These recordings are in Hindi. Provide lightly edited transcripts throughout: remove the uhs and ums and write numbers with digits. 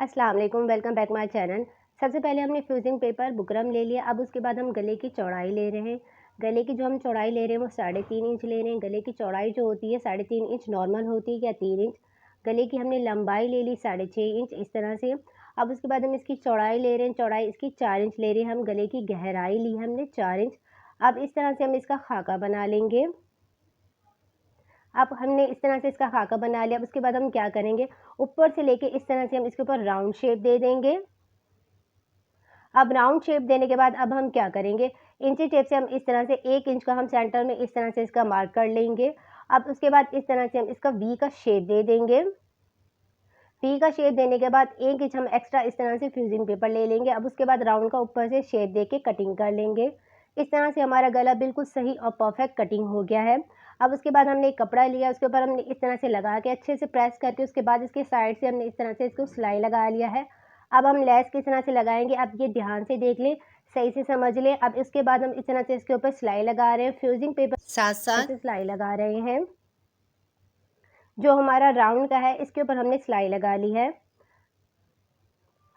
अस्सलाम वालेकुम, वेलकम बैक माय चैनल। सबसे पहले हमने फ्यूजिंग पेपर बुकरम ले लिया। अब उसके बाद हम गले की चौड़ाई ले रहे हैं। गले की जो हम चौड़ाई ले रहे हैं वो 3.5 इंच ले रहे हैं। गले की चौड़ाई जो होती है 3.5 इंच नॉर्मल होती है या 3 इंच। गले की हमने लंबाई ले ली 6.5 इंच इस तरह से। अब उसके बाद हम इसकी चौड़ाई ले रहे हैं, चौड़ाई इसकी 4 इंच ले रहे हैं हम। गले की गहराई ली हमने 4 इंच। अब इस तरह से हम इसका खाका बना लेंगे। अब हमने इस तरह से इसका खाका बना लिया। अब उसके बाद हम क्या करेंगे, ऊपर से लेके इस तरह से हम इसके ऊपर राउंड शेप दे देंगे। अब राउंड शेप देने के बाद अब हम क्या करेंगे, इंची टेप से हम इस तरह से 1 इंच का हम सेंटर में इस तरह से इसका मार्क कर लेंगे। अब उसके बाद इस तरह से हम इसका वी का शेप दे देंगे। वी का शेप देने के बाद 1 इंच हम एक्स्ट्रा इस तरह से फ्यूजिंग पेपर ले लेंगे। अब उसके बाद राउंड का ऊपर से शेप दे के कटिंग कर लेंगे। इस तरह से हमारा गला बिल्कुल सही और परफेक्ट कटिंग हो गया है। अब उसके बाद हमने एक कपड़ा लिया, उसके ऊपर हमने इस तरह से लगा के अच्छे से प्रेस करके उसके बाद इसके साइड से हमने इस तरह से इसको सिलाई लगा लिया है। अब हम लेस किस तरह से लगाएंगे, अब ये ध्यान से देख लें, सही से समझ लें। अब इसके बाद हम इस तरह से इसके ऊपर सिलाई लगा रहे हैं, फ्यूजिंग पेपर साथ साथ से सिलाई लगा रहे हैं। जो हमारा राउंड का है इसके ऊपर हमने सिलाई लगा ली है।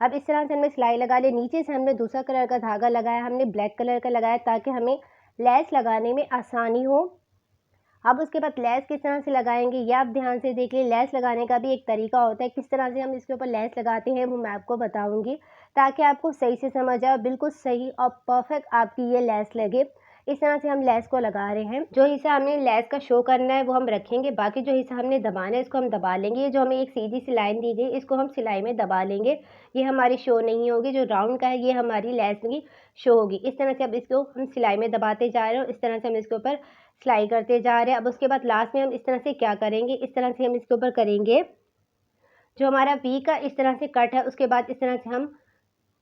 अब इस तरह से हमने सिलाई लगा ली। नीचे से हमने दूसरा कलर का धागा लगाया, हमने ब्लैक कलर का लगाया ताकि हमें लेस लगाने में आसानी हो। अब उसके बाद लेस किस तरह से लगाएंगे ये आप ध्यान से देख लें। लेस लगाने का भी एक तरीका होता है, किस तरह से हम इसके ऊपर लेस लगाते हैं वो मैं आपको बताऊंगी ताकि आपको सही से समझ आए, बिल्कुल सही और परफेक्ट आपकी ये लेस लगे। इस तरह से हम लेस को लगा रहे हैं। जो हिस्सा हमने लेस का शो करना है वो हम रखेंगे, बाकी जो हिस्सा हमने दबाना है इसको हम दबा लेंगे। ये जो हमें एक सीधी सी लाइन दी गई इसको हम सिलाई में दबा लेंगे, ये हमारी शो नहीं होगी। जो राउंड का है ये हमारी लेस की शो होगी। इस तरह से अब इसको हम सिलाई में दबाते जा रहे हैं और इस तरह से हम इसके ऊपर सिलाई करते जा रहे हैं। अब उसके बाद लास्ट में हम इस तरह से क्या करेंगे, इस तरह से हम इसके ऊपर करेंगे जो हमारा वी का इस तरह से कट है, उसके बाद इस तरह से हम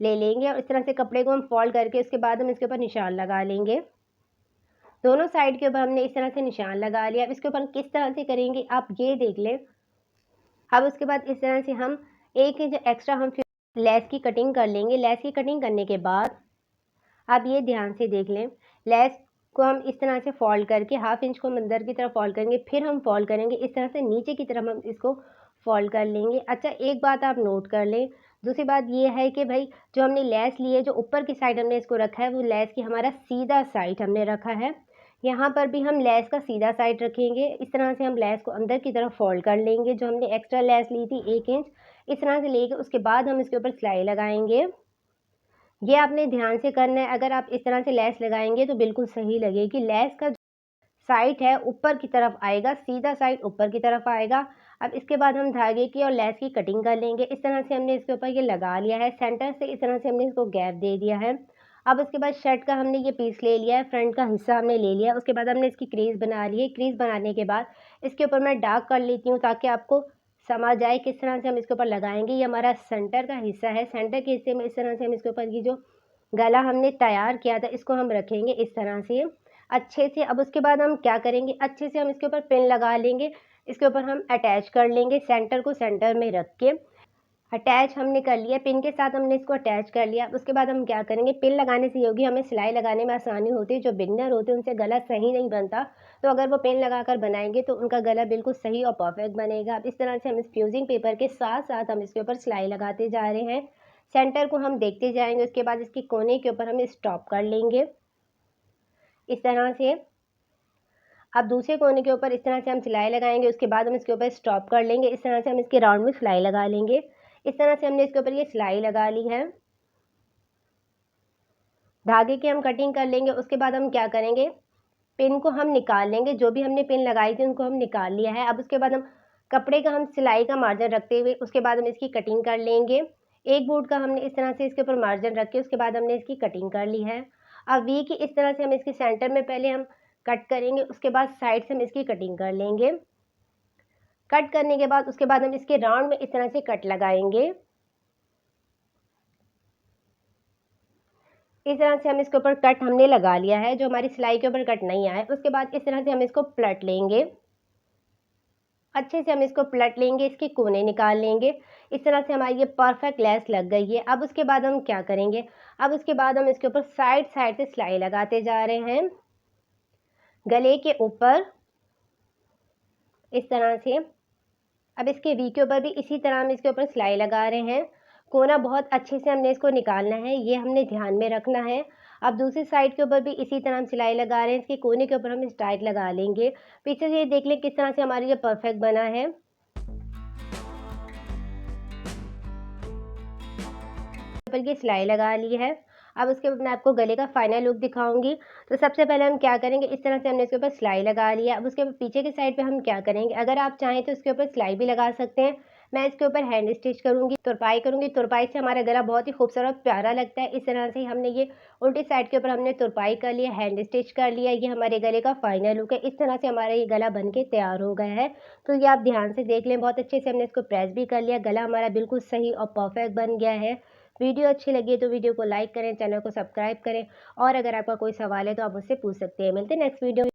ले लेंगे और इस तरह से कपड़े को हम फोल्ड करके उसके बाद हम इसके ऊपर निशान लगा लेंगे। दोनों साइड के ऊपर हमने इस तरह से निशान लगा लिया। अब इसके ऊपर किस तरह से करेंगे आप ये देख लें। अब उसके बाद इस तरह से हम 1 इंच एक्स्ट्रा हम फिर लेस की कटिंग कर लेंगे। लेस की कटिंग करने के बाद आप ये ध्यान से देख लें, लेस को हम इस तरह से फोल्ड करके हाफ इंच को हम अंदर की तरफ फोल्ड करेंगे, फिर हम फोल्ड करेंगे इस तरह से नीचे की तरफ हम इसको फोल्ड कर लेंगे। अच्छा, एक बात आप नोट कर लें, दूसरी बात ये है कि भाई जो हमने लेस ली है, जो ऊपर की साइड हमने इसको रखा है वो लेस की हमारा सीधा साइड हमने रखा है। यहाँ पर भी हम लेस का सीधा साइड रखेंगे। इस तरह से हम लेस को अंदर की तरफ फोल्ड कर लेंगे। जो हमने एक्स्ट्रा लेस ली थी 1 इंच, इस तरह से लेके उसके बाद हम इसके ऊपर सिलाई लगाएंगे। ये आपने ध्यान से करना है। अगर आप इस तरह से लेस लगाएंगे तो बिल्कुल सही लगेगी। लेस का साइड है ऊपर की तरफ आएगा, सीधा साइड ऊपर की तरफ आएगा। अब इसके बाद हम धागे की और लेस की कटिंग कर लेंगे। इस तरह से हमने इसके ऊपर ये लगा लिया है, सेंटर से इस तरह से हमने इसको गैप दे दिया है। अब उसके बाद शर्ट का हमने ये पीस ले लिया है, फ्रंट का हिस्सा हमने ले लिया। उसके बाद हमने इसकी क्रीज बना ली है। क्रीज बनाने के बाद इसके ऊपर मैं डार्क कर लेती हूँ ताकि आपको समझ आए किस तरह से हम इसके ऊपर लगाएंगे। ये हमारा सेंटर का हिस्सा है। सेंटर के हिस्से में इस तरह से हम इसके ऊपर की जो गला हमने तैयार किया था इसको हम रखेंगे इस तरह से अच्छे से। अब उसके बाद हम क्या करेंगे, अच्छे से हम इसके ऊपर पिन लगा लेंगे। इसके ऊपर हम अटैच कर लेंगे, सेंटर को सेंटर में रख के अटैच हमने कर लिया। पिन के साथ हमने इसको अटैच कर लिया। उसके बाद हम क्या करेंगे, पिन लगाने से ये होगी हमें सिलाई लगाने में आसानी होती है। जो बिगनर होते हैं उनसे गला सही नहीं बनता, तो अगर वो पिन लगाकर बनाएंगे तो उनका गला बिल्कुल सही और परफेक्ट बनेगा। अब इस तरह से हम इस फ्यूजिंग पेपर के साथ साथ हम इसके ऊपर सिलाई लगाते जा रहे हैं। सेंटर को हम देखते जाएंगे। उसके बाद इसके कोने के ऊपर हम स्टॉप कर लेंगे इस तरह से। अब दूसरे कोने के ऊपर इस तरह से हम सिलाई लगाएंगे। उसके बाद हम इसके ऊपर स्टॉप कर लेंगे। इस तरह से हम इसके राउंड में सिलाई लगा लेंगे। इस तरह से हमने इसके ऊपर ये सिलाई लगा ली है। धागे की हम कटिंग कर लेंगे। उसके बाद हम क्या करेंगे, पिन को हम निकाल लेंगे। जो भी हमने पिन लगाई थी उनको हम निकाल लिया है। अब उसके बाद हम कपड़े का हम सिलाई का मार्जिन रखते हुए उसके बाद हम इसकी कटिंग कर लेंगे। एक बूट का हमने इस तरह से इसके ऊपर मार्जिन रख के उसके बाद हमने इसकी कटिंग कर ली है। अब वी की इस तरह से हम इसके सेंटर में पहले हम कट करेंगे, उसके बाद साइड से हम इसकी कटिंग कर लेंगे। कट करने के बाद उसके बाद हम इसके राउंड में इस तरह से कट लगाएंगे। इस तरह से हम इसके ऊपर कट हमने लगा लिया है। जो हमारी सिलाई के ऊपर कट नहीं आया, उसके बाद इस तरह से हम इसको पलट लेंगे। अच्छे से हम इसको पलट लेंगे, इसके कोने निकाल लेंगे। इस तरह से हमारी ये परफेक्ट लेस लग गई है। अब उसके बाद हम क्या करेंगे, अब उसके बाद हम इसके ऊपर साइड साइड से सिलाई लगाते जा रहे हैं गले के ऊपर इस तरह से। अब इसके वी के ऊपर भी इसी तरह हम इसके ऊपर सिलाई लगा रहे हैं। कोना बहुत अच्छे से हमने इसको निकालना है, ये हमने ध्यान में रखना है। अब दूसरी साइड के ऊपर भी इसी तरह हम सिलाई लगा रहे हैं, इसके कोने के ऊपर हम स्ट्राइक लगा लेंगे। पीछे से ये देख लें किस तरह से हमारी ये परफेक्ट बना है। पर ये सिलाई लगा ली है। अब उसके बाद मैं आपको गले का फाइनल लुक दिखाऊँगी। तो सबसे पहले हम क्या करेंगे, इस तरह से हमने इसके ऊपर सिलाई लगा ली है। अब उसके पीछे की साइड पे हम क्या करेंगे, अगर आप चाहें तो इसके ऊपर सिलाई भी लगा सकते हैं। मैं इसके ऊपर हैंड स्टिच करूँगी, तुरपाई करूँगी। तुरपाई से हमारा गला बहुत ही खूबसूरत और प्यारा लगता है। इस तरह से हमने ये उल्टी साइड के ऊपर हमने तुरपाई कर लिया, हैंड स्टिच कर लिया। ये हमारे गले का फाइनल लुक है। इस तरह से हमारा ये गला बन के तैयार हो गया है। तो ये आप ध्यान से देख लें, बहुत अच्छे से हमने इसको प्रेस भी कर लिया। गला हमारा बिल्कुल सही और परफेक्ट बन गया है। वीडियो अच्छी लगी है तो वीडियो को लाइक करें, चैनल को सब्सक्राइब करें और अगर आपका कोई सवाल है तो आप मुझसे पूछ सकते हैं। मिलते हैं नेक्स्ट वीडियो में।